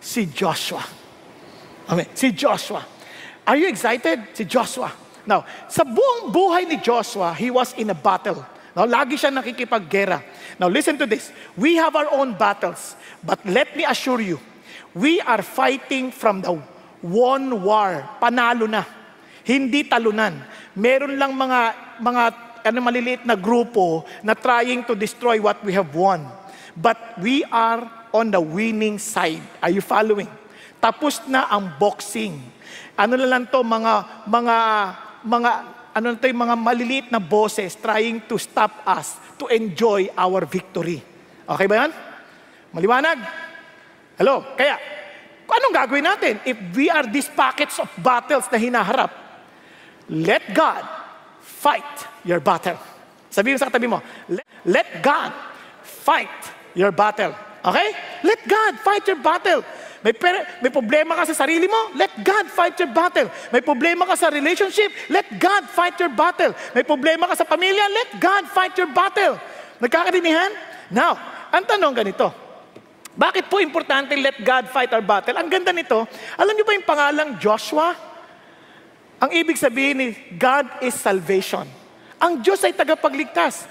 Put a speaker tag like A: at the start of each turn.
A: Si Joshua. Amen. Si Joshua. Are you excited? Si Joshua. Now, sa buong buhay ni Joshua, he was in a battle. Now, lagi siya nakikipaggera. Now, listen to this. We have our own battles. But let me assure you, we are fighting from the one war. Panalo na. Hindi talunan. Meron lang mga maliliit na grupo na trying to destroy what we have won. But we are on the winning side. Are you following? Tapos na ang boxing. Ano na lang to, mga maliliit na bosses trying to stop us to enjoy our victory. Okay ba yan? Maliwanag? Hello? Kaya, anong gagawin natin? If we are these packets of battles na hinaharap, let God fight your battle. Sabihin sa katabi mo, let God fight your battle. Okay? Let God fight your battle. May problema ka sa sarili mo? Let God fight your battle. May problema ka sa relationship? Let God fight your battle. May problema ka sa pamilya? Let God fight your battle. Nagkakadinihan? Now, ang tanong ganito. Bakit po importante let God fight our battle? Ang ganda nito, alam niyo ba yung pangalang Joshua? Ang ibig sabihin ni God is salvation. Ang Diyos ay tagapagligtas.